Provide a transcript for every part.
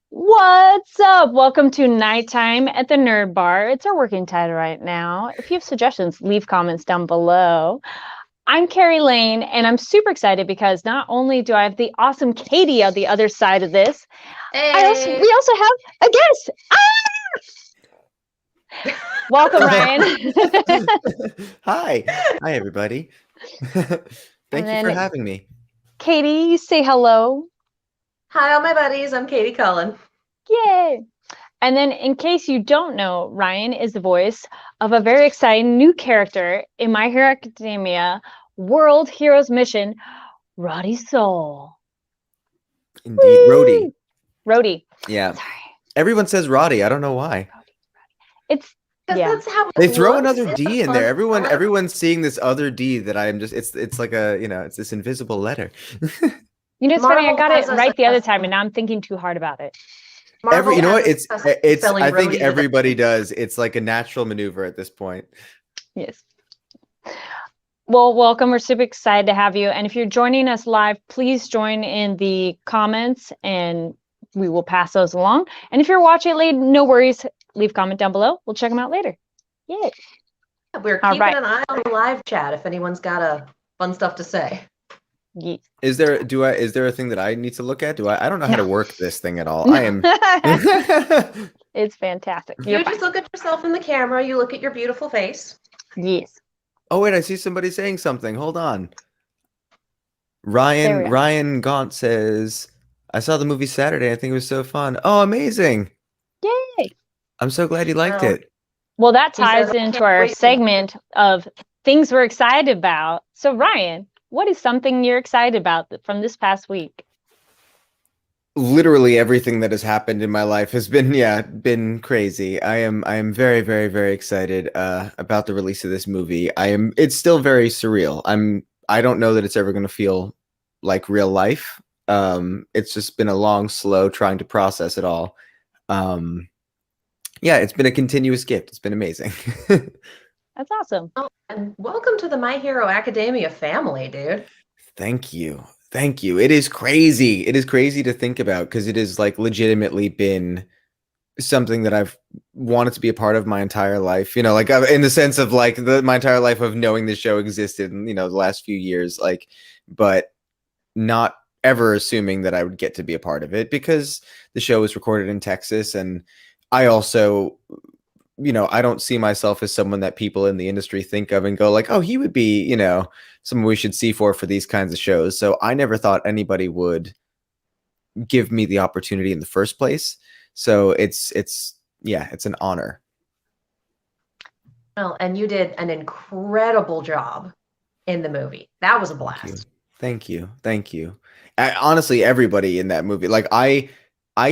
What's up? Welcome to Nighttime at the Nerd Bar. It's our working title right now. If you have suggestions, leave comments down below. I'm Kari Lane, and I'm super excited because not only do I have the awesome Katie on the other side of this, Hey. we also have a guest. Welcome, Ryan. Hi. Hi, everybody. And Thank you for then having me. Katie, you say hello. Hi, all my buddies. I'm Katie Cullen. Yay! And then, in case you don't know, Ryan is the voice of a very exciting new character in My Hero Academia World Heroes Mission, Roddy Soul. Indeed. Rhodey. Rhodey. Yeah. Sorry. Everyone says Roddy. I don't know why. It's Because yeah. that's how They it throw looks. another It's D a in fun there. color. Everyone's seeing this other D that I'm just it's like a, it's this invisible letter. You know, it's funny. I Marvel got has it us right the other time, and now I'm thinking too hard about it. You Marvel know what? has It's us it's spelling I think Rhodey with everybody does. It's like a natural maneuver at this point. Yes. Well, welcome. We're super excited to have you. And if you're joining us live, please join in the comments and we will pass those along. And if you're watching late, no worries. Leave a comment down below. We'll check them out later. Yay. We're All keeping right. an eye on the live chat if anyone's got fun stuff to say. Yes. Is there a thing that I need to look at? I don't know how to work this thing at all. No. I am It's fantastic. You just look at yourself in the camera. You look at your beautiful face. Yes. Oh wait, I see somebody saying something. Hold on. There we are. Ryan Gaunt says, I saw the movie Saturday. I think it was so fun. Oh, amazing. Yay. I'm so glad you liked it. Well, that He says, ties "I into can't our wait to-" segment of things we're excited about. So, Ryan, what is something you're excited about from this past week? Literally everything that has happened in my life has been crazy. I am very, very, very excited about the release of this movie. It's still very surreal. I don't know that it's ever gonna feel like real life. It's just been a long, slow trying to process it all. Yeah, it's been a continuous gift. It's been amazing. That's awesome. Oh, and welcome to the My Hero Academia family, dude. Thank you. Thank you. It is crazy. It is crazy to think about because it has like legitimately been something that I've wanted to be a part of my entire life. Like in the sense of like my entire life of knowing the show existed and the last few years, like, but not ever assuming that I would get to be a part of it because the show was recorded in Texas and I also I don't see myself as someone that people in the industry think of and go like, oh, he would be, someone we should see for these kinds of shows. So I never thought anybody would give me the opportunity in the first place. So it's an honor. Well, and you did an incredible job in the movie. That was a blast. Thank you. Thank you. Honestly, everybody in that movie, like I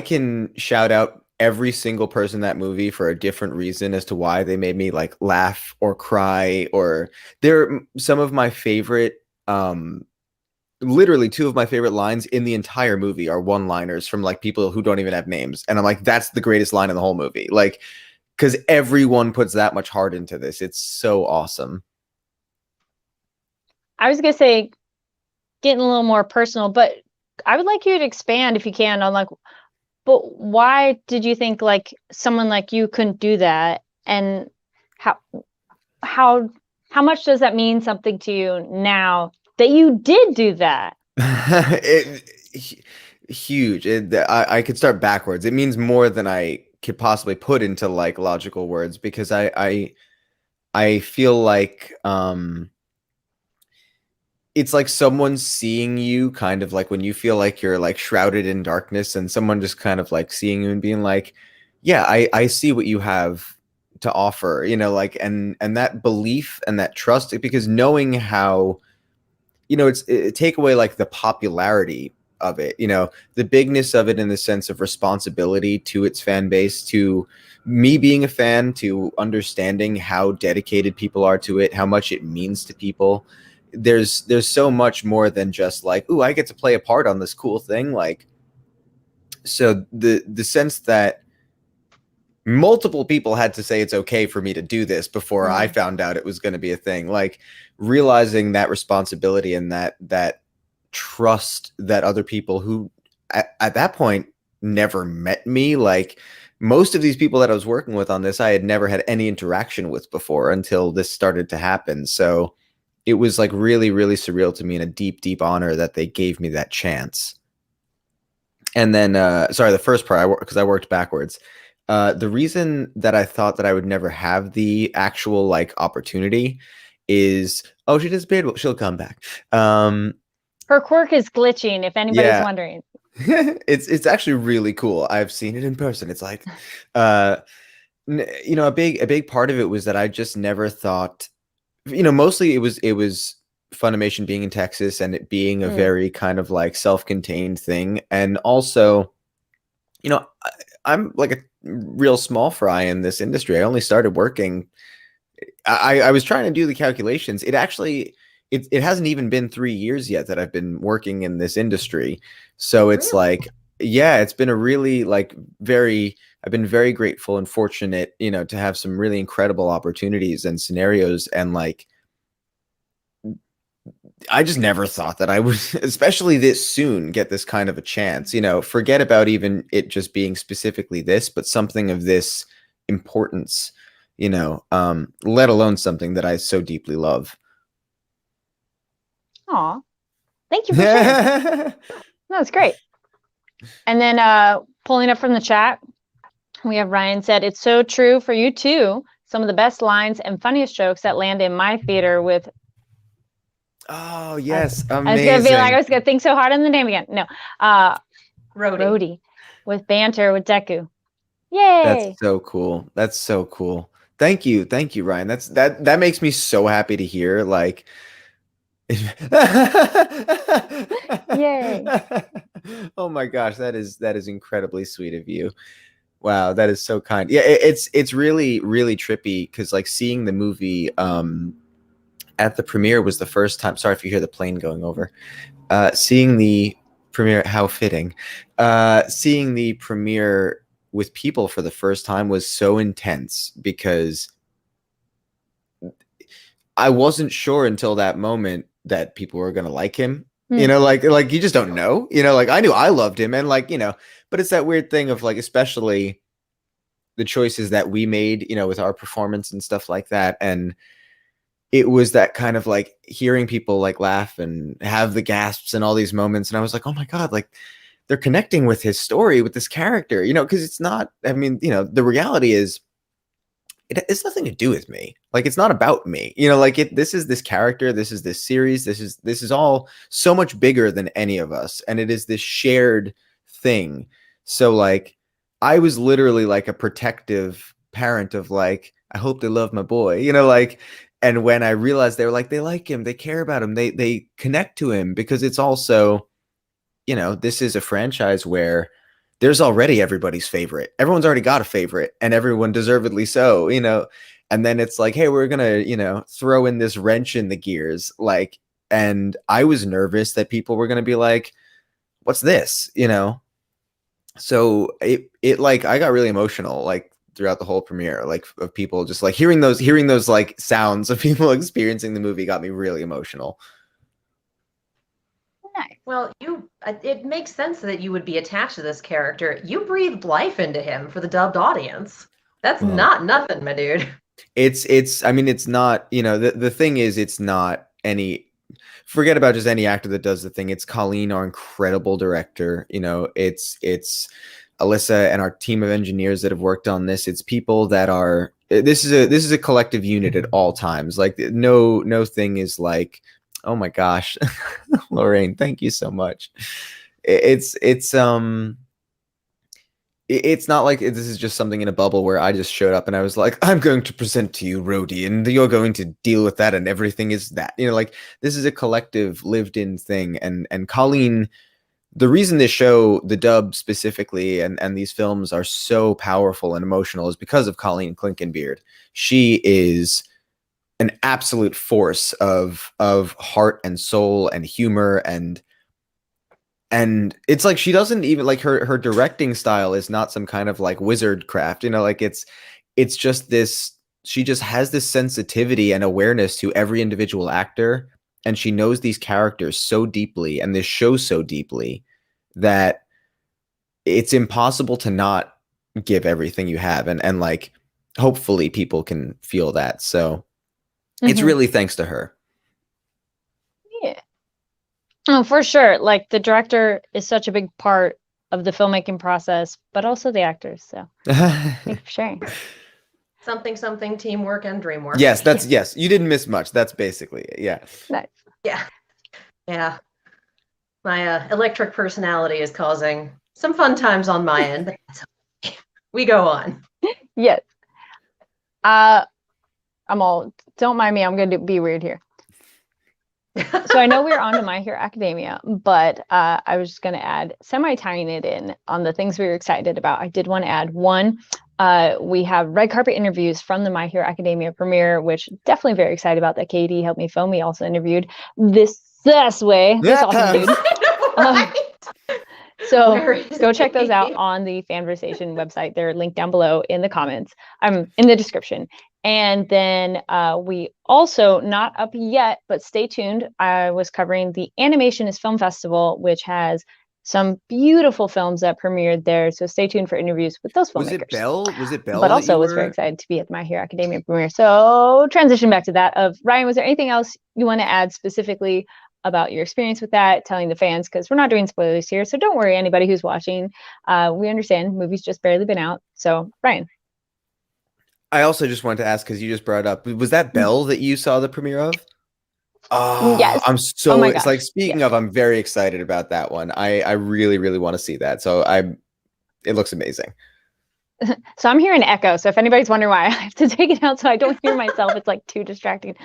can shout out every single person in that movie for a different reason as to why they made me like laugh or cry or they're some of my favorite literally two of my favorite lines in the entire movie are one-liners from like people who don't even have names and I'm like that's the greatest line in the whole movie, like because everyone puts that much heart into this. It's so awesome. I was gonna say getting a little more personal, but I would like you to expand if you can on like, but why did you think like someone like you couldn't do that, and how how how much does that mean something to you now that you did do that? Huge. I could start backwards. It means more than I could possibly put into like logical words because I feel like it's like someone seeing you kind of like when you feel like you're like shrouded in darkness and someone just kind of like seeing you and being like, yeah, I see what you have to offer, like and that belief and that trust because knowing how take away like the popularity of it, the bigness of it in the sense of responsibility to its fan base, to me being a fan, to understanding how dedicated people are to it, how much it means to people. There's so much more than just like, ooh, I get to play a part on this cool thing. Like, so the sense that multiple people had to say it's okay for me to do this before I found out it was going to be a thing. Like realizing that responsibility and that trust that other people who at that point never met me. Like most of these people that I was working with on this, I had never had any interaction with before until this started to happen. So it was like really, really surreal to me and a deep, deep honor that they gave me that chance. And then, sorry, the first part, because I worked backwards. The reason that I thought that I would never have the actual like opportunity is, oh, she disappeared. Well, she'll come back. Her quirk is glitching, if anybody's Yeah. wondering. It's actually really cool. I've seen it in person. It's like, you know, a big part of it was that I just never thought, you know, mostly it was Funimation being in Texas and it being a very kind of like self-contained thing, and also, you know, I'm like a real small fry in this industry. I only started working. I was trying to do the calculations. It actually it hasn't even been 3 years yet that I've been working in this industry. So it's Really? like, yeah, it's been a really like very I've been very grateful and fortunate, you know, to have some really incredible opportunities and scenarios, and like I just never thought that I would, especially this soon, get this kind of a chance. You know, forget about even it just being specifically this, but something of this importance, you know, let alone something that I so deeply love. Aw, thank you for sharing. That's great. And then pulling up from the chat, we have Ryan said, it's so true for you too. Some of the best lines and funniest jokes that land in my theater with. Oh, yes. I was gonna be like, I Amazing. was gonna think so hard on the name again. No, Rhodey. with banter with Deku. Yay! That's so cool. That's so cool. Thank you. Thank you, Ryan. That makes me so happy to hear. Like, Yay. Oh my gosh, that is incredibly sweet of you. Wow, that is so kind. Yeah, it's really, really trippy because like seeing the movie at the premiere was the first time. Sorry if you hear the plane going over. Seeing the premiere, how fitting. Seeing the premiere with people for the first time was so intense because I wasn't sure until that moment that people were gonna like him. You know, like you just don't know. You know, like I knew I loved him, and like, you know, but it's that weird thing of like, especially the choices that we made, you know, with our performance and stuff like that. And it was that kind of like hearing people like laugh and have the gasps and all these moments. And I was like, oh my God, like they're connecting with his story, with this character, you know, because it's not, I mean, you know, the reality is it's nothing to do with me. Like it's not about me, you know, like this is this character, this is this series, this is all so much bigger than any of us. And it is this shared thing. So like, I was literally like a protective parent of like, I hope they love my boy, you know, like, and when I realized they were like, they like him, they care about him, they connect to him, because it's also, you know, this is a franchise where there's already everybody's favorite. Everyone's already got a favorite, and everyone deservedly so, you know. And then it's like, hey, we're gonna, you know, throw in this wrench in the gears, like, and I was nervous that people were gonna be like, what's this, you know? So it like I got really emotional like throughout the whole premiere, like of people just like hearing those like sounds of people experiencing the movie got me really emotional. Nice. Well, it makes sense that you would be attached to this character. You breathed life into him for the dubbed audience. That's Well, not nothing, my dude. I mean, it's not, you know, the thing is, it's not any, forget about just any actor that does the thing. It's Colleen, our incredible director, you know, it's Alyssa and our team of engineers that have worked on this. It's people that are, this is a collective unit at all times. Like no thing is like, oh my gosh, Lorraine, thank you so much. It's not like this is just something in a bubble where I just showed up and I was like, I'm going to present to you Rhodey, and you're going to deal with that, and everything is that. You know, like this is a collective lived-in thing. And Colleen, the reason this show, the dub specifically, and these films are so powerful and emotional is because of Colleen Clinkenbeard. She is an absolute force of heart and soul and humor, and it's like she doesn't even like her directing style is not some kind of like wizard craft, you know, like it's just this, she just has this sensitivity and awareness to every individual actor, and she knows these characters so deeply and this show so deeply that it's impossible to not give everything you have, and like hopefully people can feel that. So it's really thanks to her. Yeah. Oh, for sure. Like the director is such a big part of the filmmaking process, but also the actors. So thank you for sharing. Something, teamwork and dream work. Yes, that's yes. You didn't miss much. That's basically it. Yeah. Nice. Yeah. Yeah. My electric personality is causing some fun times on my end, but that's okay. We go on. Yes. Don't mind me, I'm going to be weird here. So I know we're on to My Hero Academia, but I was just going to add, semi-tying it in on the things we were excited about. I did want to add one, we have red carpet interviews from the My Hero Academia premiere, which definitely very excited about that. Katie helped me film. We also interviewed this awesome dude. Right? So go check those out on the FANVERSATION website. They're linked down below in the comments. I'm in the description. And then we also, not up yet, but stay tuned. I was covering the Animationist Film Festival, which has some beautiful films that premiered there. So stay tuned for interviews with those filmmakers. Was it Belle? But also was very excited to be at My Hero Academia premiere. So transition back to that of Ryan, was there anything else you want to add specifically about your experience with that, telling the fans, because we're not doing spoilers here. So don't worry, anybody who's watching. We understand movie's just barely been out. So Ryan. I also just wanted to ask, because you just brought it up, was that Belle that you saw the premiere of? Oh, yes. I'm so, oh my it's gosh. like, speaking of, I'm very excited about that one. I really, really want to see that. So it looks amazing. So I'm hearing echo. So if anybody's wondering why I have to take it out so I don't hear myself, it's like too distracting.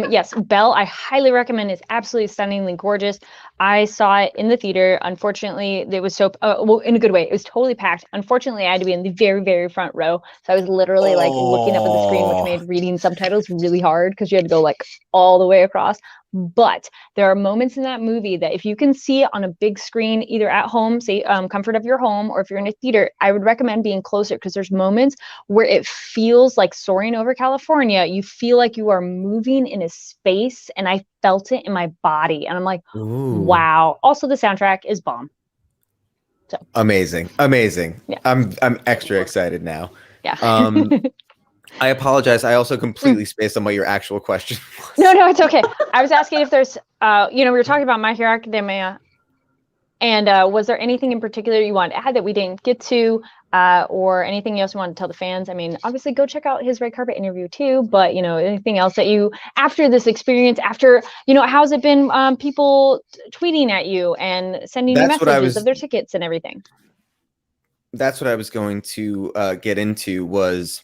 Yes, Belle, I highly recommend. It's absolutely stunningly gorgeous. I saw it in the theater. Unfortunately, it was so, well, in a good way. It was totally packed. Unfortunately, I had to be in the very, very front row. So I was literally like looking up at the screen, which made reading subtitles really hard because you had to go like all the way across. But there are moments in that movie that if you can see it on a big screen, either at home, say comfort of your home, or if you're in a theater, I would recommend being closer, because there's moments where it feels like soaring over California. You feel like you are moving in a space, and I felt it in my body. And I'm like, Ooh. wow. Also, the soundtrack is bomb. So amazing. Yeah. I'm extra excited now. Yeah. I apologize. I also completely spaced on what your actual question was. No, it's okay. I was asking if there's, we were talking about My Hero Academia, and was there anything in particular you wanted to add that we didn't get to, or anything else you want to tell the fans? I mean, obviously go check out his red carpet interview too, but anything else that you, after this experience, how's it been, people tweeting at you and sending you messages of their tickets and everything? That's what I was going to get into, was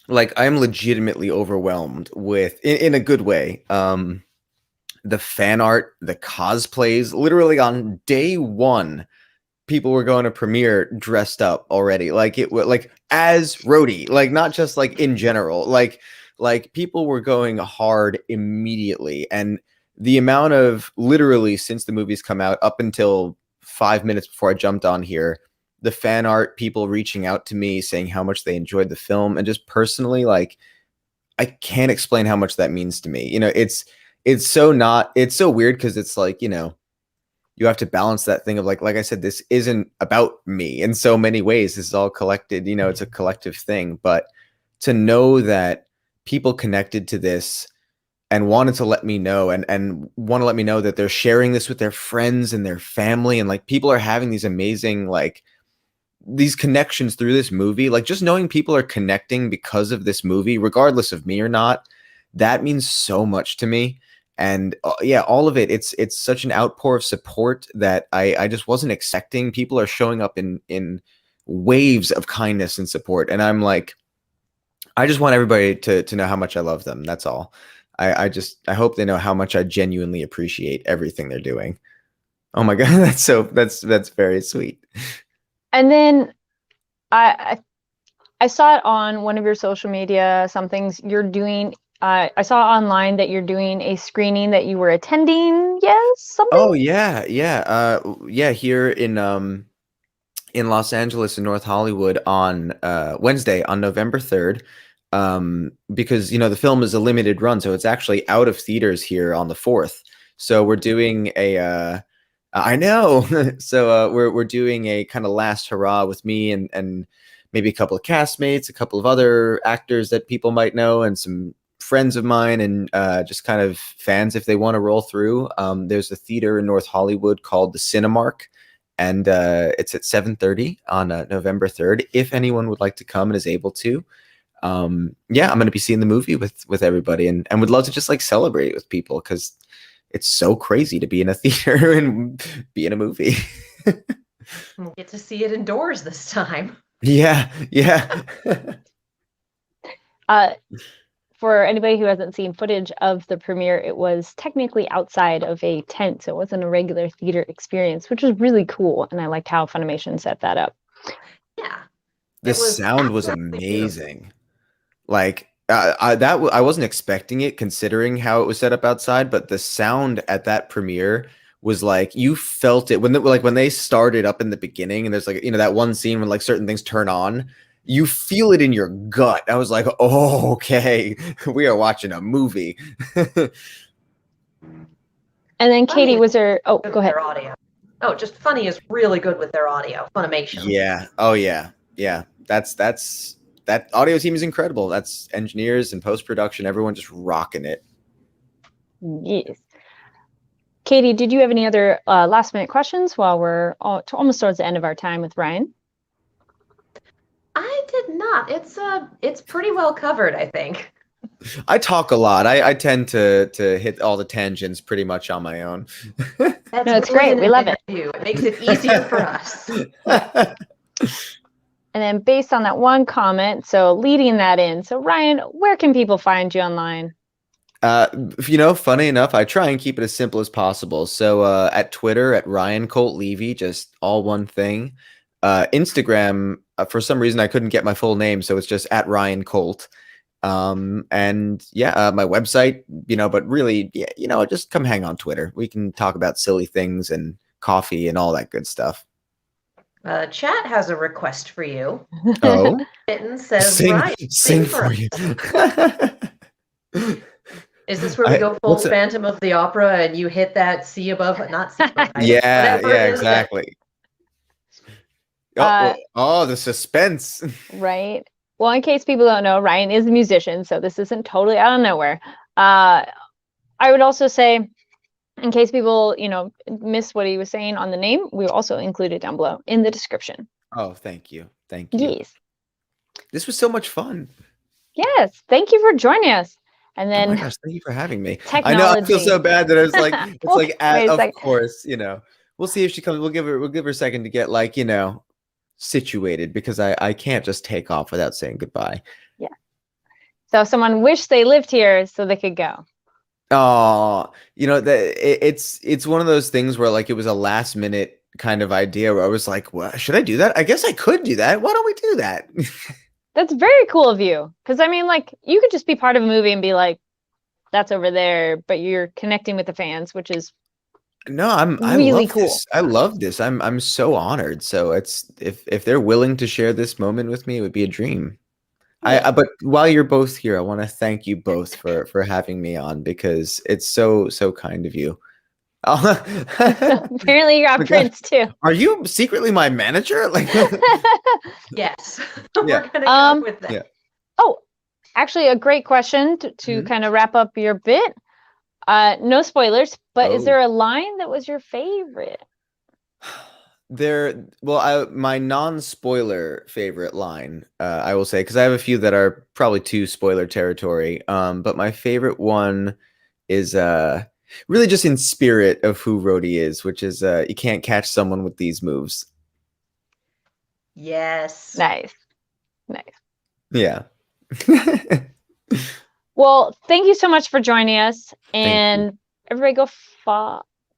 like, I'm legitimately overwhelmed with, in a good way, the fan art, the cosplays. Literally on day one, people were going to premiere dressed up already, like it was like as Rhodey, like not just like in general, like people were going hard immediately. And the amount of, literally since the movie's come out up until 5 minutes before I jumped on here, the fan art, people reaching out to me saying how much they enjoyed the film, and just personally, like, I can't explain how much that means to me. It's so weird, because it's like, you have to balance that thing of like I said, this isn't about me in so many ways. This is all collected, it's a collective thing. But to know that people connected to this and wanted to let me know, and want to let me know that they're sharing this with their friends and their family, and like people are having these amazing, like, these connections through this movie, like just knowing people are connecting because of this movie, regardless of me or not, that means so much to me. And yeah, all of it, it's such an outpour of support that I just wasn't expecting. People are showing up in waves of kindness and support, and I'm like, I just want everybody to know how much I love them. That's all. I hope they know how much I genuinely appreciate everything they're doing. Oh my God, that's very sweet. And then I saw it on one of your social media, some things you're doing. I saw online that you're doing a screening that you were attending. Yes, something. Oh yeah. Here in Los Angeles and North Hollywood on Wednesday, on November 3rd. Because the film is a limited run, so it's actually out of theaters here on the 4th. So we're doing I know. So we're doing a kind of last hurrah with me and maybe a couple of castmates, a couple of other actors that people might know, and some friends of mine, and just kind of fans if they want to roll through. There's a theater in North Hollywood called the Cinemark, and it's at 7:30 on November 3rd. If anyone would like to come and is able to, yeah, I'm going to be seeing the movie with everybody, and would love to just like celebrate it with people because it's so crazy to be in a theater and be in a movie. We'll get to see it indoors this time. Yeah, yeah. For anybody who hasn't seen footage of the premiere, it was technically outside of a tent, so it wasn't a regular theater experience, which was really cool, and I liked how Funimation set that up. Yeah. The sound was amazing. Beautiful. Like I wasn't expecting it considering how it was set up outside, but the sound at that premiere was like you felt it when they started up in the beginning, and there's like that one scene when like certain things turn on, you feel it in your gut. I was like, oh, okay, we are watching a movie. And then Katie, was there? Oh, go ahead. Their audio. Oh, just Funny is really good with their audio. Funimation. Yeah. Oh yeah. Yeah. That audio team is incredible. That's engineers and post-production, everyone just rocking it. Yes. Katie, did you have any other last-minute questions while we're almost towards the end of our time with Ryan? I did not. It's pretty well covered, I think. I talk a lot. I tend to hit all the tangents pretty much on my own. No, it's great. We love it. It makes it easier for us. And then based on that one comment, so leading that in, so Ryan, where can people find you online? Funny enough, I try and keep it as simple as possible. So at Twitter, at Ryan Colt Levy, just all one thing. Instagram, for some reason, I couldn't get my full name, so it's just at Ryan Colt. And yeah, my website, but really, yeah, just come hang on Twitter. We can talk about silly things and coffee and all that good stuff. Chat has a request for you. Oh, Mitten says, sing for you. Is this where we go full Phantom of the Opera and you hit that C above, but not C above? Yeah, exactly. Oh, the suspense. Right. Well, in case people don't know, Ryan is a musician, so this isn't totally out of nowhere. I would also say, in case people, miss what he was saying on the name, we also include it down below in the description. Oh, thank you. Thank you. Yes. This was so much fun. Yes. Thank you for joining us. And then, oh my gosh, thank you for having me. Technology. I know I feel so bad that it's like, of course, we'll see if she comes. We'll give her a second to get situated because I can't just take off without saying goodbye. Yeah. So if someone wished they lived here so they could go. Oh, it's one of those things where it was a last minute kind of idea where I was like, well, should I do that? I guess I could do that. Why don't we do that? That's very cool of you. Because I mean, you could just be part of a movie and be like, that's over there, but you're connecting with the fans, which is I really love cool. This. I love this. I'm so honored. So it's if they're willing to share this moment with me, it would be a dream. But while you're both here, I want to thank you both for having me on because it's so kind of you. Apparently you got Prince too. Are you secretly my manager? Yes. Yeah. We're gonna go with that. Yeah. Oh, actually a great question to kind of wrap up your bit. No spoilers, but is there a line that was your favorite? My non-spoiler favorite line, I will say, because I have a few that are probably too spoiler territory. But my favorite one is really just in spirit of who Rhodey is, which is you can't catch someone with these moves. Yes. Nice. Yeah. Well, thank you so much for joining us, and everybody go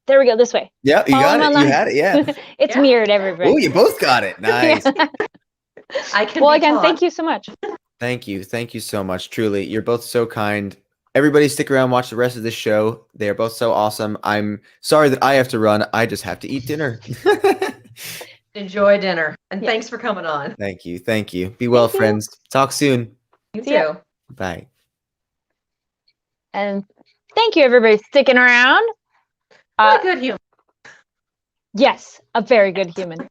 there we go, this way. Yeah, you got it. You had it, yeah. It's mirrored, everybody. Oh, you both got it. Nice. Again, thank you so much. Thank you so much. Truly, you're both so kind. Everybody stick around, watch the rest of this show. They are both so awesome. I'm sorry that I have to run. I just have to eat dinner. Enjoy dinner, and thanks for coming on. Thank you. Be well, friends. Talk soon. You too. Bye. And thank you, everybody, sticking around. Good humor. Yes, a very good human.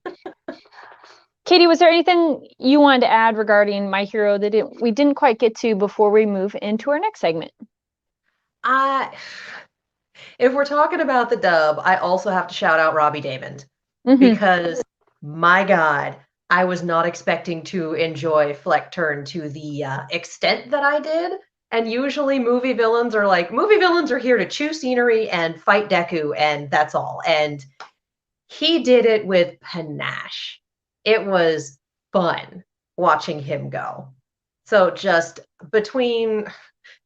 Katie, was there anything you wanted to add regarding My Hero that we didn't quite get to before we move into our next segment? If we're talking about the dub, I also have to shout out Robbie Daymond Mm-hmm. because, my God, I was not expecting to enjoy Fleck Turn to the extent that I did. And usually movie villains are here to chew scenery and fight Deku, and that's all. And he did it with panache. It was fun watching him go. So just between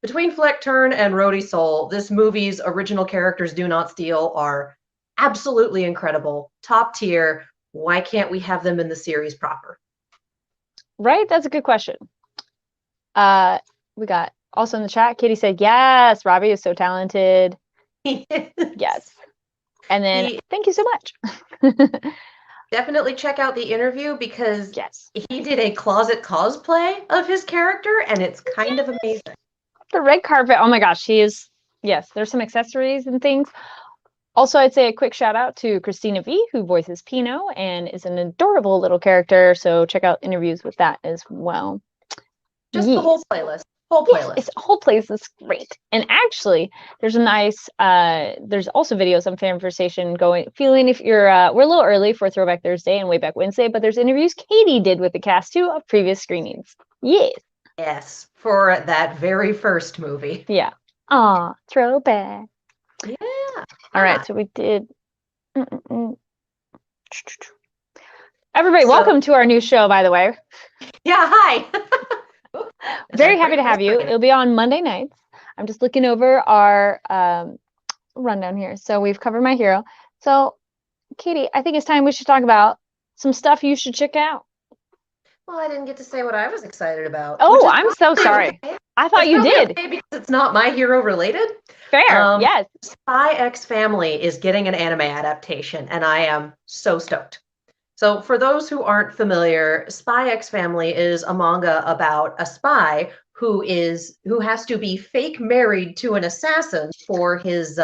Fleck Turn and Rhodey Soul, this movie's original characters Do Not Steal are absolutely incredible, top tier. Why can't we have them in the series proper? Right? That's a good question. We got also in the chat, Katie said, yes, Robbie is so talented. Yes. And then thank you so much. Definitely check out the interview because yes, he did a closet cosplay of his character and it's kind of amazing. The red carpet, oh my gosh, yes, there's some accessories and things. Also, I'd say a quick shout out to Christina V, who voices Pino and is an adorable little character. So check out interviews with that as well. Just the whole playlist. It's a whole playlist is great. And actually, there's a nice, there's also videos on FANVERSATION feeling if you're, we're a little early for Throwback Thursday and Way Back Wednesday, but there's interviews Katie did with the cast too of previous screenings. Yes. Yes, for that very first movie. Yeah. Aw, throwback. Yeah. All right, so we did. Everybody, welcome to our new show, by the way. Yeah, hi. Very happy to have you. It'll be on Monday nights. I'm just looking over our rundown here. So we've covered My Hero. So, Katie, I think it's time we should talk about some stuff you should check out. Well, I didn't get to say what I was excited about. Oh, I'm so sorry. Okay. I thought you did. Okay because it's not My Hero related. Fair, yes. Spy X Family is getting an anime adaptation, and I am so stoked. So for those who aren't familiar, Spy X Family is a manga about a spy who has to be fake married to an assassin for his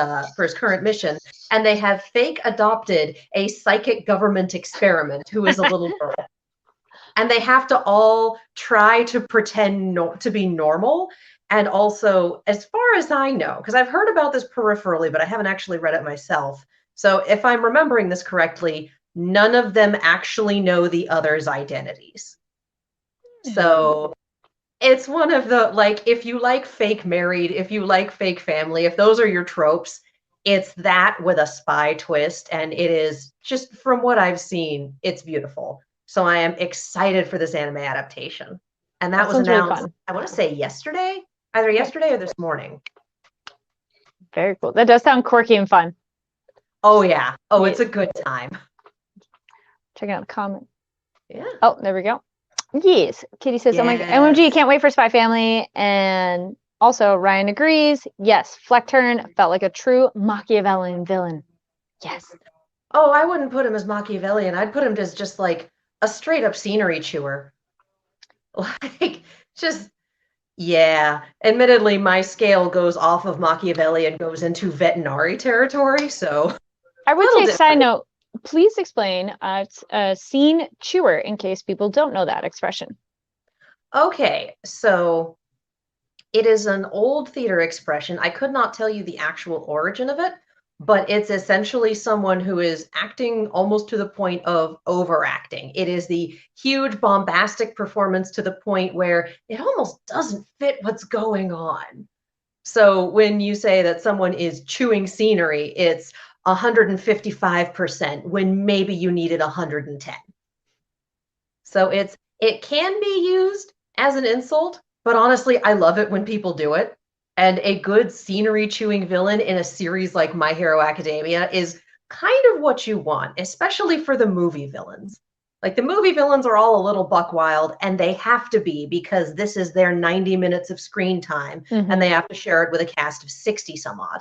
current mission, and they have fake adopted a psychic government experiment who is a little girl. And they have to all try to pretend to be normal. And also, as far as I know, because I've heard about this peripherally, but I haven't actually read it myself. So if I'm remembering this correctly, none of them actually know the other's identities. So it's one of the, if you like fake married, if you like fake family, if those are your tropes, it's that with a spy twist. And it is just, from what I've seen, it's beautiful. So I am excited for this anime adaptation. And that was announced, really, I want to say yesterday, either yesterday or this morning. Very cool. That does sound quirky and fun. Oh, yeah. Oh, it's a good time. Check out the comment. Yeah. Oh, there we go. Yes. Kitty says, oh my God, OMG, can't wait for Spy Family. And also, Ryan agrees. Yes, Fleck Turn felt like a true Machiavellian villain. Yes. Oh, I wouldn't put him as Machiavellian. I'd put him as just like a straight up scenery chewer. Yeah. Admittedly, my scale goes off of Machiavelli and goes into veterinary territory, so. I would say, side note, please explain scene chewer in case people don't know that expression. Okay, so it is an old theater expression. I could not tell you the actual origin of it, but it's essentially someone who is acting almost to the point of overacting. It is the huge bombastic performance to the point where it almost doesn't fit what's going on. So when you say that someone is chewing scenery, it's 155% when maybe you needed 110. So it can be used as an insult, but honestly, I love it when people do it. And a good scenery chewing villain in a series like My Hero Academia is kind of what you want, especially for the movie villains. Like, the movie villains are all a little buck wild, and they have to be because this is their 90 minutes of screen time, and they have to share it with a cast of 60 some odd.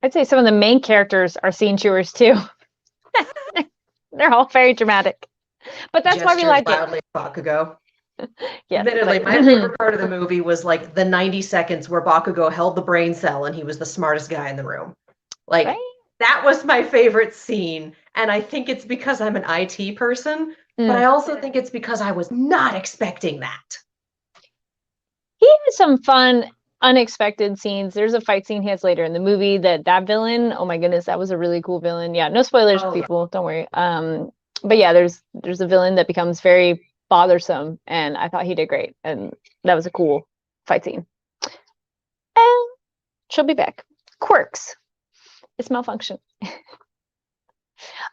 I'd say some of the main characters are scene chewers too. They're all very dramatic. But that's why we like loudly it. Bakugo. Yes, admittedly, my favorite part of the movie was like the 90 seconds where Bakugo held the brain cell and he was the smartest guy in the room. Like, That was my favorite scene. And I think it's because I'm an IT person, but I also think it's because I was not expecting that. He has some fun, unexpected scenes. There's a fight scene he has later in the movie that villain, oh my goodness, that was a really cool villain. Yeah, no spoilers, people, don't worry. But yeah, there's a villain that becomes very bothersome, and I thought he did great, and that was a cool fight scene. And she'll be back. Quirks. It's malfunction.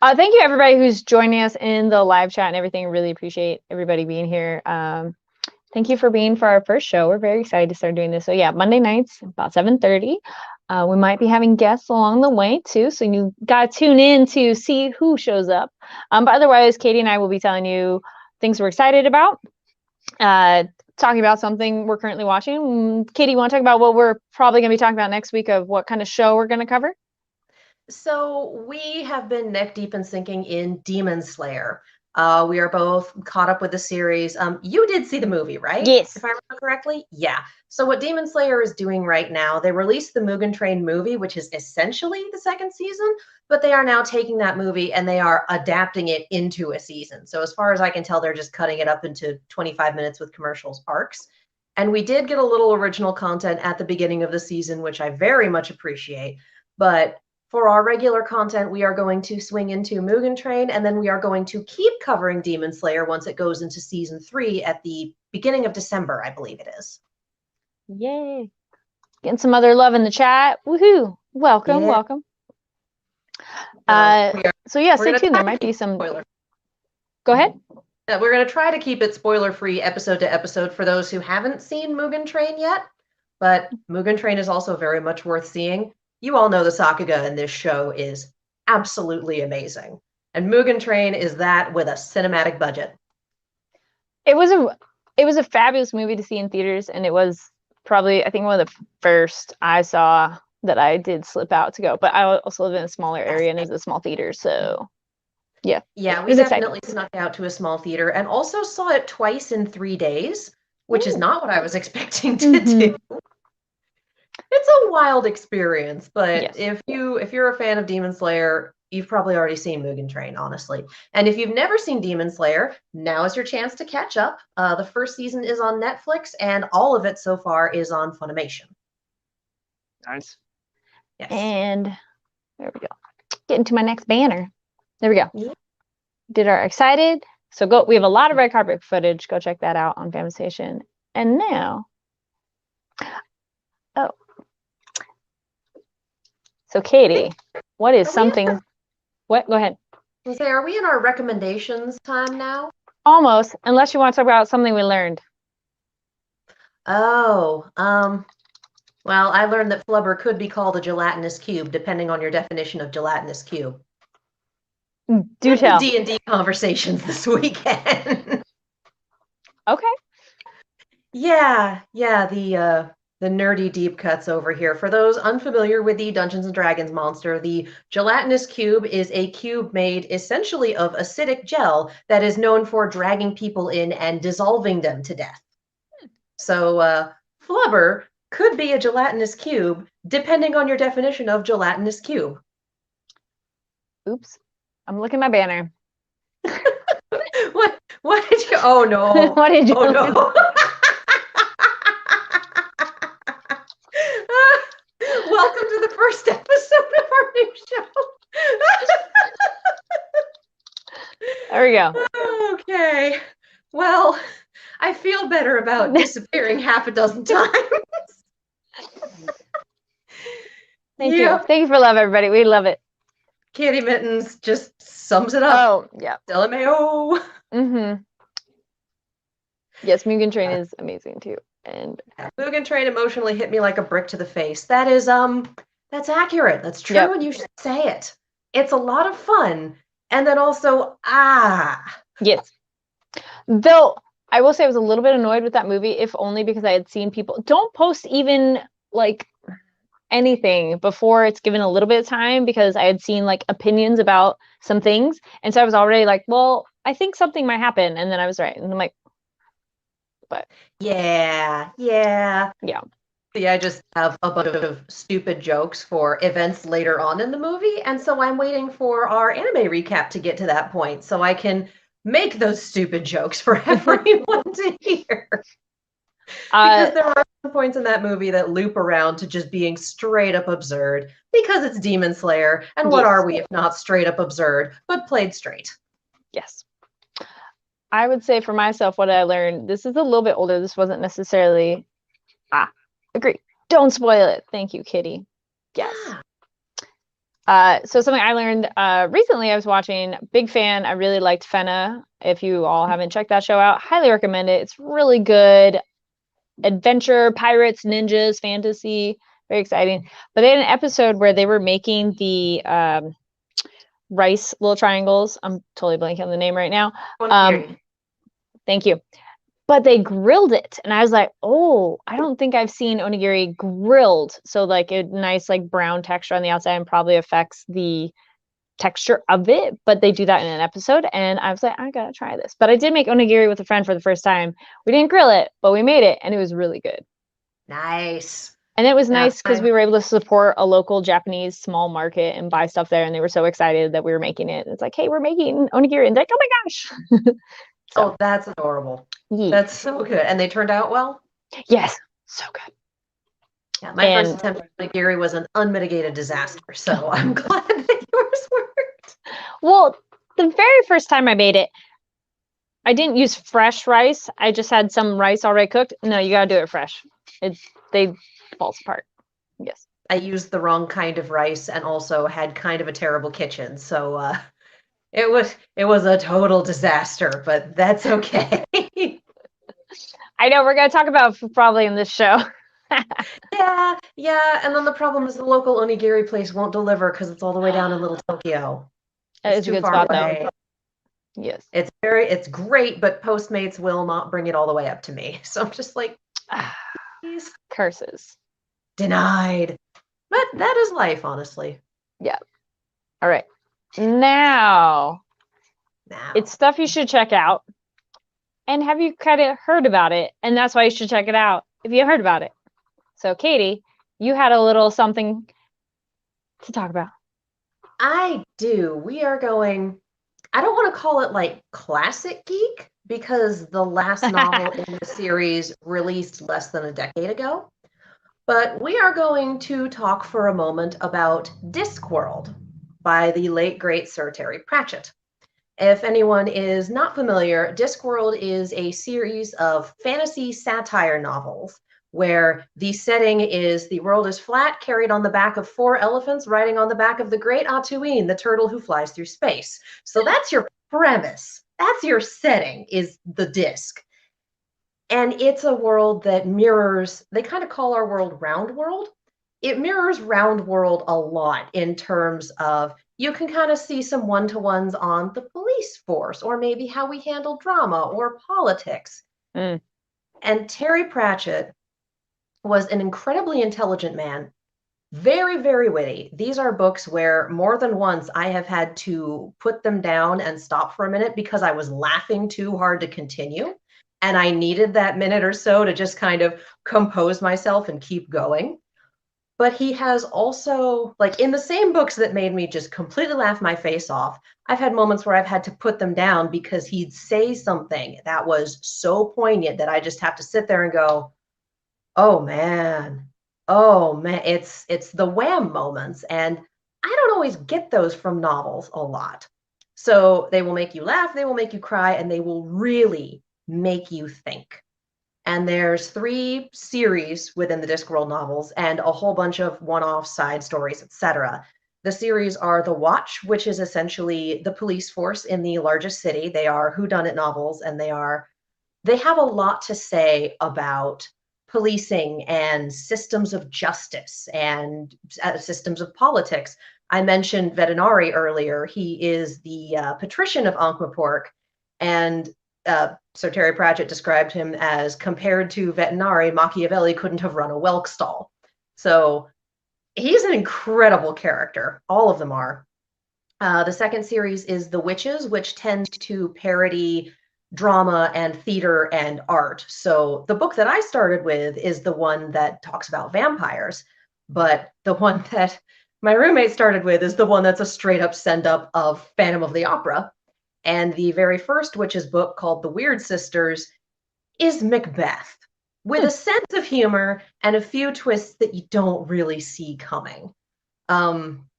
Thank you everybody who's joining us in the live chat and everything. Really appreciate everybody being here. Thank you for being for our first show. We're very excited to start doing this. So yeah, Monday nights about 7:30. We might be having guests along the way too, so you gotta tune in to see who shows up. But otherwise, Katie and I will be telling you things we're excited about. Talking about something we're currently watching. Katie, you want to talk about what we're probably going to be talking about next week of what kind of show we're going to cover? So we have been neck deep in sinking in Demon Slayer. We are both caught up with the series. You did see the movie, right? Yes. If I remember correctly? Yeah. So what Demon Slayer is doing right now, they released the Mugen Train movie, which is essentially the second season, but they are now taking that movie and they are adapting it into a season. So as far as I can tell, they're just cutting it up into 25 minutes with commercials arcs. And we did get a little original content at the beginning of the season, which I very much appreciate. But for our regular content, we are going to swing into Mugen Train, and then we are going to keep covering Demon Slayer once it goes into season 3 at the beginning of December, I believe it is. Yay. Getting some other love in the chat. Woohoo. Welcome, welcome. So yeah, stay tuned. There might be some... Spoiler. Go ahead. We're going to try to keep it spoiler-free episode to episode for those who haven't seen Mugen Train yet, but Mugen Train is also very much worth seeing. You all know the Sakuga in this show is absolutely amazing. And Mugen Train is that with a cinematic budget. It was a fabulous movie to see in theaters, and it was probably, I think, one of the first I saw that I did slip out to go. But I also live in a smaller area, and it was a small theater, so yeah. Yeah, we definitely snuck out to a small theater and also saw it twice in 3 days, which is not what I was expecting to do. It's a wild experience, but if you're a fan of Demon Slayer, you've probably already seen Mugen Train, honestly. And if you've never seen Demon Slayer, now is your chance to catch up. The first season is on Netflix, and all of it so far is on Funimation. Nice. Yes. And there we go. Getting to my next banner. There we go. Yeah. Did our excited. So go. We have a lot of red carpet footage. Go check that out on FANVERSATION. And now, so Katie, what is something? What? Go ahead. Say, are we in our recommendations time now? Almost, unless you want to talk about something we learned. Oh, well, I learned that flubber could be called a gelatinous cube, depending on your definition of gelatinous cube. Do tell. D&D conversations this weekend. Okay. Yeah, the nerdy deep cuts over here. For those unfamiliar with the Dungeons & Dragons monster, the gelatinous cube is a cube made essentially of acidic gel that is known for dragging people in and dissolving them to death. So, flubber could be a gelatinous cube, depending on your definition of gelatinous cube. Oops. I'm looking at my banner. What did you... Oh, no. What did you... Oh, no. Welcome to the first episode of our new show. There we go. Okay. Well, I feel better about disappearing half a dozen times. Thank you. Thank you for love, everybody. We love it. Candy Mittens just sums it up. Oh, yeah. LMAO. Mm-hmm. Yes, Mugen Train is amazing too. And Mugen Train emotionally hit me like a brick to the face. That is that's accurate. That's true, and you should say it. It's a lot of fun. And then also, Yes. Though I will say I was a little bit annoyed with that movie, if only because I had seen people don't post even like anything before it's given a little bit of time, because I had seen like opinions about some things. And so I was already like, well, I think something might happen. And then I was right. And I'm like, but yeah. See, I just have a bunch of stupid jokes for events later on in the movie, and so I'm waiting for our anime recap to get to that point so I can make those stupid jokes for everyone to hear. Because there are some points in that movie that loop around to just being straight up absurd because it's Demon Slayer, and what Yes. are we if not straight up absurd, but played straight? Yes. I would say for myself, what I learned, this is a little bit older. This wasn't necessarily, agree. Don't spoil it. Thank you, Kitty. Yes. So something I learned recently, I was watching, big fan. I really liked Fena. If you all haven't checked that show out, highly recommend it. It's really good. Adventure, pirates, ninjas, fantasy, very exciting. But they had an episode where they were making the rice little triangles. I'm totally blanking on the name right now. Thank you. But they grilled it, and I was like, oh, I don't think I've seen onigiri grilled. So like a nice like brown texture on the outside and probably affects the texture of it, but they do that in an episode, and I was like, I gotta try this. But I did make onigiri with a friend for the first time. We didn't grill it, but we made it, and it was really good. Nice. And it was nice because we were able to support a local Japanese small market and buy stuff there, and they were so excited that we were making it. It's like, hey, we're making onigiri, and they're like, oh my gosh. So, oh, that's adorable. Yeah. That's so good. And they turned out well? Yes, so good. Yeah, my first attempt at onigiri was an unmitigated disaster, so I'm glad that yours worked. Well, the very first time I made it, I didn't use fresh rice. I just had some rice already cooked. No, you gotta do it fresh. They falls apart. Yes. I used the wrong kind of rice and also had kind of a terrible kitchen, so it was a total disaster, but that's okay. I know we're gonna talk about probably in this show. yeah, and then the problem is the local onigiri place won't deliver because it's all the way down in Little Tokyo. It's too far away. Though. Yes. It's great, but Postmates will not bring it all the way up to me. So I'm just like, please. Curses. Denied. But that is life, honestly. Yeah. All right. Now, it's stuff you should check out. And have you kind of heard about it? And that's why you should check it out if you heard about it. So, Katie, you had a little something to talk about. I do. We are going, I don't want to call it like classic geek because the last novel in the series released less than a decade ago. But we are going to talk for a moment about Discworld by the late, great Sir Terry Pratchett. If anyone is not familiar, Discworld is a series of fantasy satire novels where the setting is the world is flat, carried on the back of 4 elephants, riding on the back of the great Atuin, the turtle who flies through space. So that's your premise. That's your setting, is the disc. And it's a world that mirrors, they kind of call our world Round World. It mirrors Round World a lot in terms of you can kind of see some one-to-ones on the police force or maybe how we handle drama or politics. And Terry Pratchett was an incredibly intelligent man, very, very witty. These are books where more than once I have had to put them down and stop for a minute because I was laughing too hard to continue. And I needed that minute or so to just kind of compose myself and keep going. But he has also, like in the same books that made me just completely laugh my face off, I've had moments where I've had to put them down because he'd say something that was so poignant that I just have to sit there and go, oh man, it's the wham moments. And I don't always get those from novels a lot. So they will make you laugh, they will make you cry, and they will really make you think. And there's 3 series within the Discworld novels and a whole bunch of one-off side stories, etc. The series are The Watch, which is essentially the police force in the largest city. They are whodunit novels, and they have a lot to say about policing and systems of justice and systems of politics. I mentioned Vetinari earlier. He is the patrician of Ankh-Morpork, and Sir Terry Pratchett described him as, compared to Vetinari, Machiavelli couldn't have run a whelk stall. So he's an incredible character. All of them are. The second series is The Witches, which tends to parody drama and theater and art. So the book that I started with is the one that talks about vampires, but the one that my roommate started with is the one that's a straight up send up of Phantom of the Opera. And the very first witches book, called The Weird Sisters, is Macbeth, with a sense of humor and a few twists that you don't really see coming.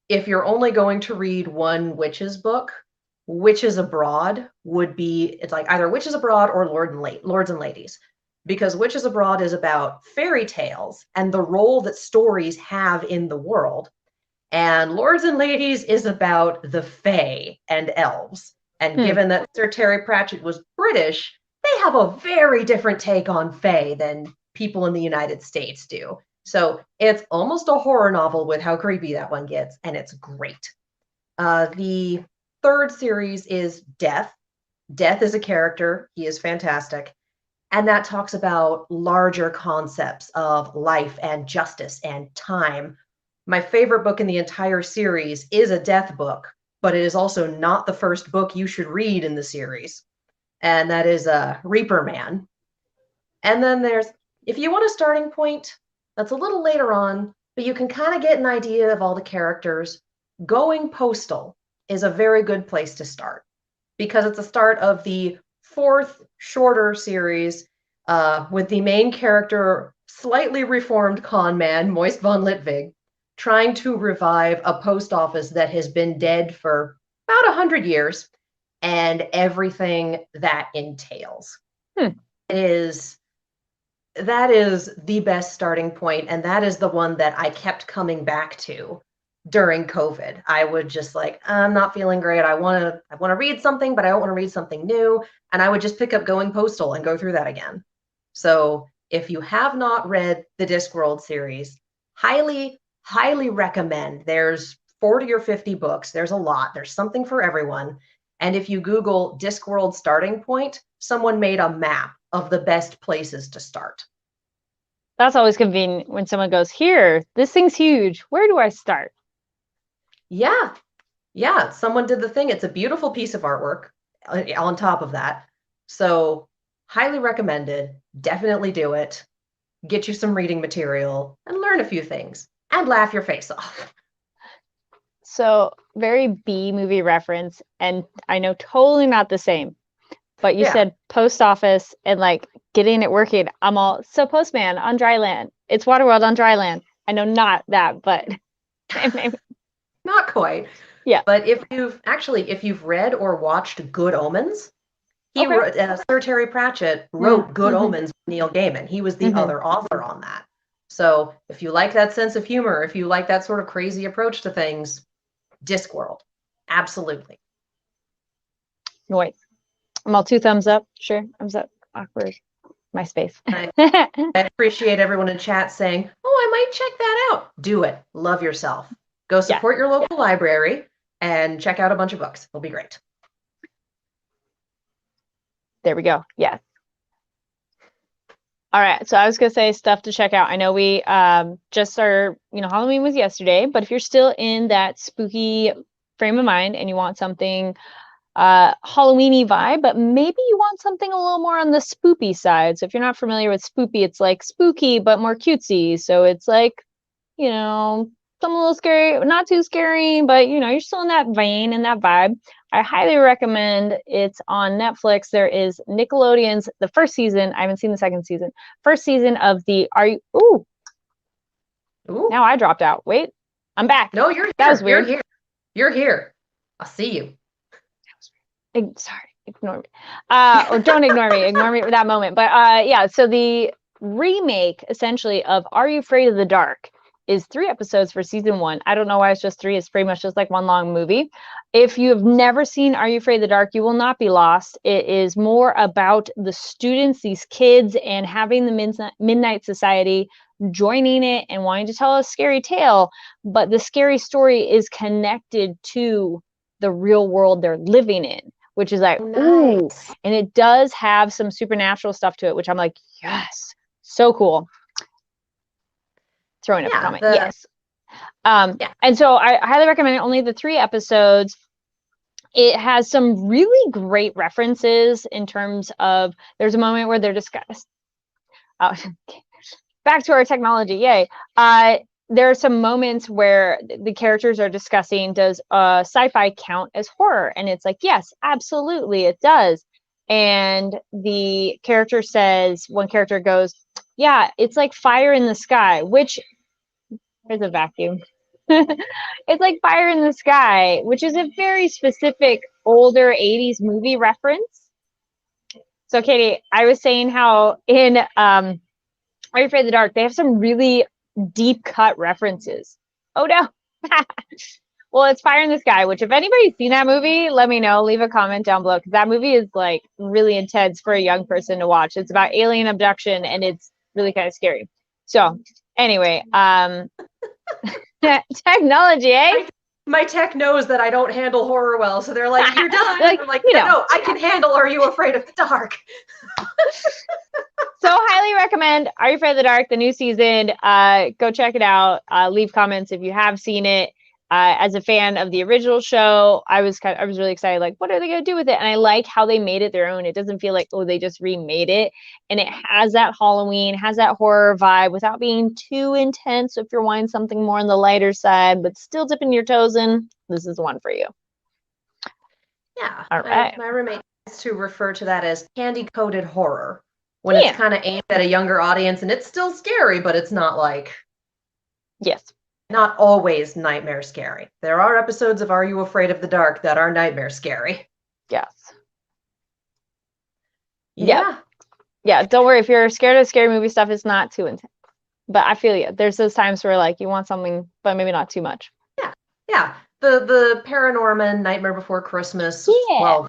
If you're only going to read one witches book, Witches Abroad would be, it's like either Witches Abroad or Lords and Ladies, because Witches Abroad is about fairy tales and the role that stories have in the world. And Lords and Ladies is about the Fae and elves. And given that Sir Terry Pratchett was British, they have a very different take on Fae than people in the United States do. So it's almost a horror novel with how creepy that one gets, and it's great. The third series is Death. Death is a character. He is fantastic. And that talks about larger concepts of life and justice and time. My favorite book in the entire series is a death book, but it is also not the first book you should read in the series. And that is Reaper Man. And then there's, if you want a starting point, that's a little later on, but you can kind of get an idea of all the characters. Going Postal is a very good place to start, because it's the start of the fourth shorter series with the main character, slightly reformed con man, Moist von Litvig, trying to revive a post office that has been dead for about 100 years and everything that entails. That is the best starting point, and that is the one that I kept coming back to during COVID. I would just like, I'm not feeling great. I want to read something, but I don't want to read something new, and I would just pick up Going Postal and go through that again. So if you have not read the Discworld series, highly recommend. There's 40 or 50 books. There's a lot. There's something for everyone. And if you Google Discworld starting point, someone made a map of the best places to start. That's always convenient when someone goes, here, this thing's huge. Where do I start? Yeah. Yeah. Someone did the thing. It's a beautiful piece of artwork on top of that. So highly recommended. Definitely do it. Get you some reading material and learn a few things and laugh your face off. So very B movie reference, and I know totally not the same, but you said post office and like getting it working. I'm all, so Postman on dry land. It's Waterworld on dry land. I know not that, but not quite. Yeah. But if you've read or watched Good Omens, Sir Terry Pratchett wrote Good Omens with Neil Gaiman. He was the other author on that. So if you like that sense of humor, if you like that sort of crazy approach to things, Discworld, absolutely. Noise. I'm all 2 thumbs up. Sure, thumbs up. Awkward. MySpace. I appreciate everyone in chat saying, "Oh, I might check that out." Do it. Love yourself. Go support your local library and check out a bunch of books. It'll be great. There we go. Yes. All right. So I was going to say stuff to check out. I know we just started, Halloween was yesterday, but if you're still in that spooky frame of mind and you want something Halloween-y vibe, but maybe you want something a little more on the spoopy side. So if you're not familiar with spoopy, it's like spooky, but more cutesy. So it's like, some a little scary, not too scary, but you're still in that vein and that vibe. I highly recommend. It's on Netflix. There is Nickelodeon's the first season. I haven't seen the second season. First season of the Ooh. Now I dropped out. Wait, I'm back. No, you're here. That was weird. You're here. I'll see you. Sorry, ignore me. Or don't ignore me. Ignore me for that moment. But yeah, so the remake essentially of Are You Afraid of the Dark is 3 episodes for season 1. I don't know why it's just 3. It's pretty much just like one long movie. If you have never seen Are You Afraid of the Dark, you will not be lost. It is more about the students, these kids, and having the Midnight Society joining it and wanting to tell a scary tale. But the scary story is connected to the real world they're living in, which is like, ooh. And it does have some supernatural stuff to it, which I'm like, yes, so cool. Throwing up a comment. Yes. And so I highly recommend it. Only the 3 episodes. it has some really great references in terms of, there's a moment where they're discussed. Back to our technology, yay. There are some moments where the characters are discussing, does sci-fi count as horror? And it's like, yes, absolutely, it does. And the character says, one character goes, yeah, it's like fire in the sky, which, there's a vacuum. It's like fire in the sky, which is a very specific older 80s movie reference. So Katie, I was saying how in Are You Afraid of the Dark, they have some really deep cut references. Oh no. Well, it's Fire in the Sky, which if anybody's seen that movie, let me know. Leave a comment down below, because that movie is like really intense for a young person to watch. It's about alien abduction, and it's really kind of scary. So anyway, technology, eh? My tech knows that I don't handle horror well, so they're like, "You're done." Like, I'm like, you know. "No, I can handle Are You Afraid of the Dark?" So highly recommend Are You Afraid of the Dark, the new season. Go check it out. Leave comments if you have seen it. As a fan of the original show, I was really excited. Like, what are they going to do with it? And I like how they made it their own. It doesn't feel like, oh, they just remade it. And it has that Halloween, has that horror vibe without being too intense. So if you're wanting something more on the lighter side, but still dipping your toes in, this is the one for you. Yeah. All right. My roommate used to refer to that as candy-coated horror, when it's kind of aimed at a younger audience, and it's still scary, but it's not like, yes, not always nightmare scary. There are episodes of Are You Afraid of the Dark that are nightmare scary. yes. Yeah. Yeah, don't worry. If you're scared of scary movie stuff, it's not too intense. But I feel you. There's those times where like you want something, but maybe not too much. Yeah. The Paranorman, Nightmare Before Christmas. Yeah. Well,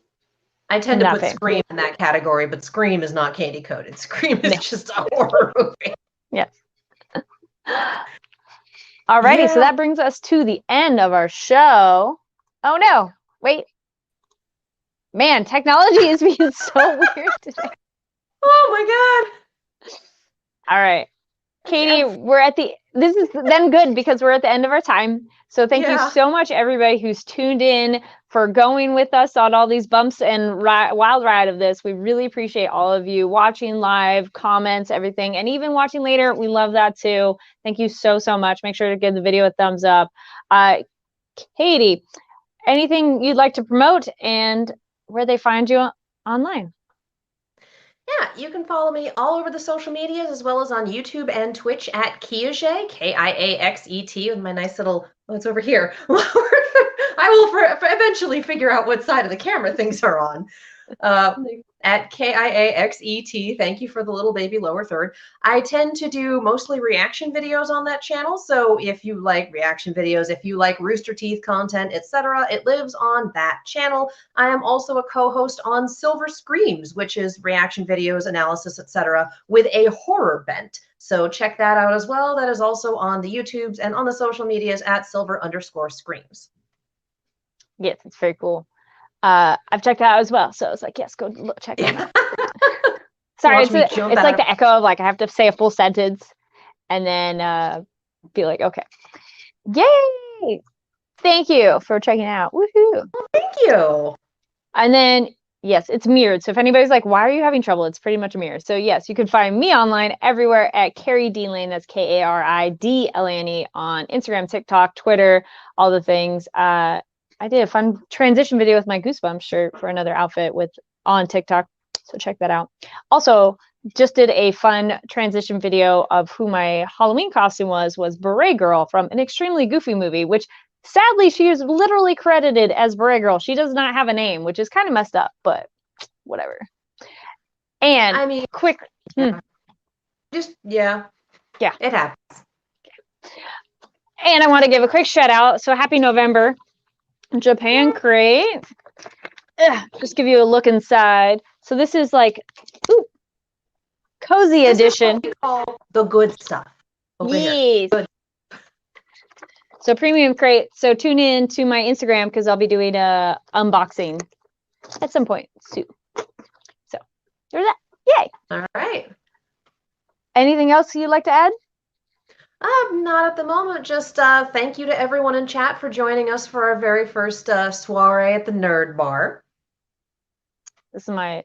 I tend to Not put fair. Scream in that category, but Scream is not candy coated. Scream is No. just a horror movie. Yes. Alrighty, so Yeah. that brings us to the end of our show. Oh no, wait. Man, technology is being so weird today. Oh my god. All right. Katie, Yes. we're at this is then good because we're at the end of our time. So thank you so much, everybody who's tuned in, for going with us on all these bumps and wild ride of this. We really appreciate all of you watching live, comments, everything, and even watching later. We love that too. Thank you so much. Make sure to give the video a thumbs up. Katie, anything you'd like to promote and where they find you online? Yeah, you can follow me all over the social medias, as well as on YouTube and Twitch at Kiaxet, Kiaxet, with my nice little, oh, it's over here. I will eventually figure out what side of the camera things are on. At Kiaxet, thank you for the little baby lower third. I tend to do mostly reaction videos on that channel, so if you like reaction videos, if you like Rooster Teeth content, etc., it lives on that channel. I am also a co-host on Silver Screams, which is reaction videos, analysis, etc., with a horror bent. So check that out as well. That is also on the YouTubes and on the social medias at silver_screams. Yes, it's very cool. I've checked it out as well, so it's like, yes, go check it out. Sorry, it's like the echo of like I have to say a full sentence and then be like, okay, yay! Thank you for checking it out. Woohoo! Well, thank you. And then yes, it's mirrored. So if anybody's like, why are you having trouble? It's pretty much a mirror. So yes, you can find me online everywhere at Kari Delaney. That's KARIDLANE on Instagram, TikTok, Twitter, all the things. I did a fun transition video with my Goosebumps shirt for another outfit on TikTok, so check that out. Also, just did a fun transition video of who my Halloween costume was Beret Girl from an extremely goofy movie, which sadly she is literally credited as Beret Girl. She does not have a name, which is kind of messed up, but whatever. And I mean, quick, just it happens. And I want to give a quick shout out. So happy November. Japan crate. Just give you a look inside. So this is like cozy edition. This is what we call the good stuff. Yes. Good. So premium crate. So tune in to my Instagram because I'll be doing a unboxing at some point soon. So there's that. Yay. All right. Anything else you'd like to add? Not at the moment. Just thank you to everyone in chat for joining us for our very first soiree at the Nerd Bar. This is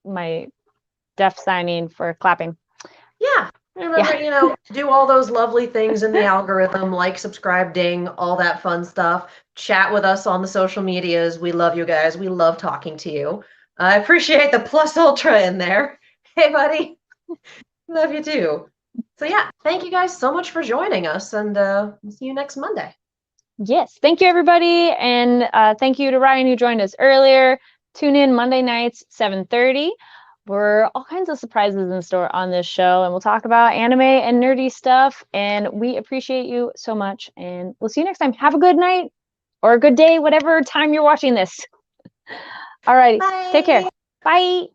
my deaf signing for clapping. Yeah. Remember, do all those lovely things in the algorithm, like, subscribe, ding, all that fun stuff. Chat with us on the social medias. We love you guys. We love talking to you. I appreciate the plus ultra in there. Hey, buddy. Love you too. So yeah, thank you guys so much for joining us, and we'll see you next Monday. Yes. Thank you, everybody. And thank you to Ryan who joined us earlier. Tune in Monday nights, 7:30. We're all kinds of surprises in store on this show, and we'll talk about anime and nerdy stuff. And we appreciate you so much. And we'll see you next time. Have a good night or a good day, whatever time you're watching this. All right. Take care. Bye.